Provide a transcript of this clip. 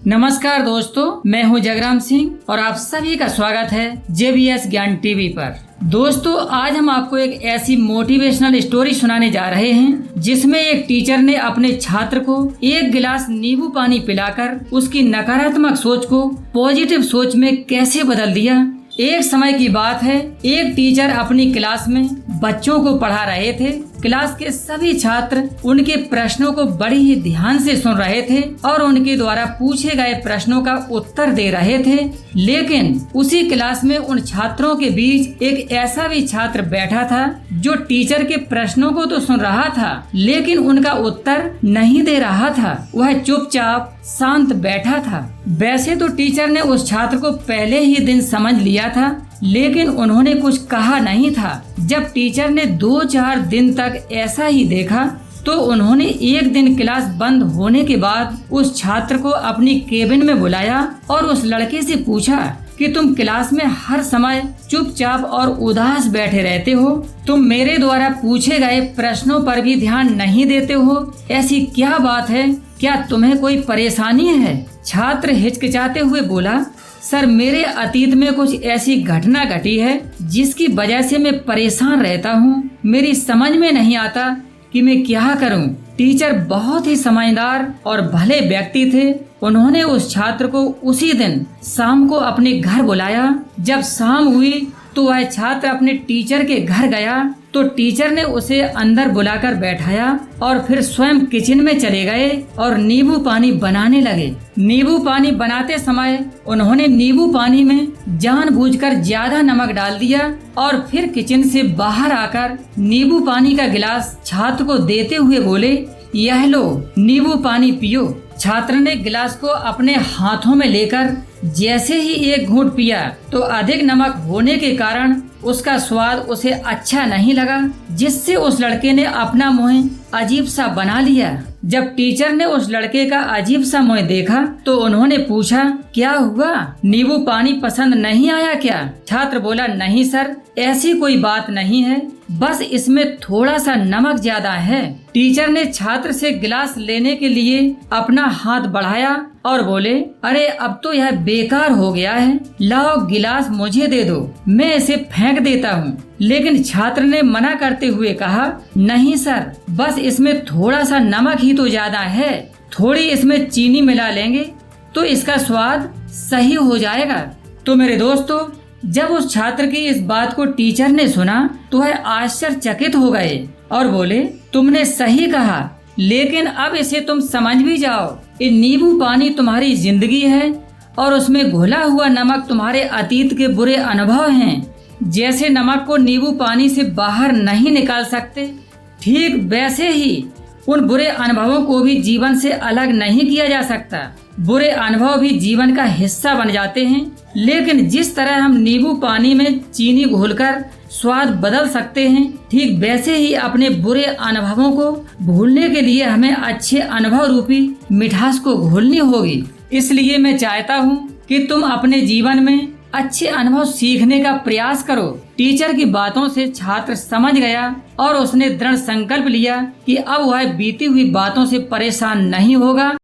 नमस्कार दोस्तों, मैं हूं जगराम सिंह और आप सभी का स्वागत है JBS ज्ञान टीवी पर। दोस्तों, आज हम आपको एक ऐसी मोटिवेशनल स्टोरी सुनाने जा रहे हैं जिसमें एक टीचर ने अपने छात्र को एक गिलास नींबू पानी पिलाकर उसकी नकारात्मक सोच को पॉजिटिव सोच में कैसे बदल दिया। एक समय की बात है, एक टीचर अपनी क्लास में बच्चों को पढ़ा रहे थे। क्लास के सभी छात्र उनके प्रश्नों को बड़ी ही ध्यान से सुन रहे थे और उनके द्वारा पूछे गए प्रश्नों का उत्तर दे रहे थे। लेकिन उसी क्लास में उन छात्रों के बीच एक ऐसा भी छात्र बैठा था जो टीचर के प्रश्नों को तो सुन रहा था लेकिन उनका उत्तर नहीं दे रहा था। वह चुपचाप शांत बैठा था। वैसे तो टीचर ने उस छात्र को पहले ही दिन समझ लिया था, लेकिन उन्होंने कुछ कहा नहीं था। जब टीचर ने 2-4 दिन तक ऐसा ही देखा तो उन्होंने एक दिन क्लास बंद होने के बाद उस छात्र को अपनी केबिन में बुलाया और उस लड़के से पूछा कि तुम क्लास में हर समय चुपचाप और उदास बैठे रहते हो। तुम मेरे द्वारा पूछे गए प्रश्नों पर भी ध्यान नहीं देते हो। ऐसी क्या बात है? क्या तुम्हें कोई परेशानी है? छात्र हिचकिचाते हुए बोला, सर, मेरे अतीत में कुछ ऐसी घटना घटी है जिसकी वजह से मैं परेशान रहता हूँ। मेरी समझ में नहीं आता कि मैं क्या करूँ। टीचर बहुत ही समझदार और भले व्यक्ति थे। उन्होंने उस छात्र को उसी दिन शाम को अपने घर बुलाया। जब शाम हुई तो वह छात्र अपने टीचर के घर गया तो टीचर ने उसे अंदर बुलाकर बैठाया और फिर स्वयं किचन में चले गए और नींबू पानी बनाने लगे। नींबू पानी बनाते समय उन्होंने नींबू पानी में जानबूझकर ज्यादा नमक डाल दिया और फिर किचन से बाहर आकर नींबू पानी का गिलास छात्र को देते हुए बोले, यह लो, नींबू पानी पियो। छात्र ने गिलास को अपने हाथों में लेकर जैसे ही एक घूंट पिया तो अधिक नमक होने के कारण उसका स्वाद उसे अच्छा नहीं लगा, जिससे उस लड़के ने अपना मुंह अजीब सा बना लिया। जब टीचर ने उस लड़के का अजीब सा मुंह देखा तो उन्होंने पूछा, क्या हुआ? नींबू पानी पसंद नहीं आया क्या? छात्र बोला, नहीं सर, ऐसी कोई बात नहीं है, बस इसमें थोड़ा सा नमक ज्यादा है। टीचर ने छात्र से गिलास लेने के लिए अपना हाथ बढ़ाया और बोले, अरे अब तो यह बेकार हो गया है, लाओ गिलास मुझे दे दो, मैं इसे फेंक देता हूँ। लेकिन छात्र ने मना करते हुए कहा, नहीं सर, बस इसमें थोड़ा सा नमक ही तो ज्यादा है, थोड़ी इसमें चीनी मिला लेंगे तो इसका स्वाद सही हो जाएगा। तो मेरे दोस्तों, जब उस छात्र की इस बात को टीचर ने सुना तो वह आश्चर्यचकित हो गए और बोले, तुमने सही कहा, लेकिन अब इसे तुम समझ भी जाओ। ये नींबू पानी तुम्हारी जिंदगी है और उसमें घुला हुआ नमक तुम्हारे अतीत के बुरे अनुभव हैं। जैसे नमक को नींबू पानी से बाहर नहीं निकाल सकते, ठीक वैसे ही उन बुरे अनुभवों को भी जीवन से अलग नहीं किया जा सकता। बुरे अनुभव भी जीवन का हिस्सा बन जाते हैं, लेकिन जिस तरह हम नींबू पानी में चीनी घोलकर स्वाद बदल सकते हैं, ठीक वैसे ही अपने बुरे अनुभवों को भूलने के लिए हमें अच्छे अनुभव रूपी मिठास को घोलनी होगी। इसलिए मैं चाहता हूँ कि तुम अपने जीवन में अच्छे अनुभव सीखने का प्रयास करो। टीचर की बातों से छात्र समझ गया और उसने दृढ़ संकल्प लिया कि अब वह बीती हुई बातों से परेशान नहीं होगा।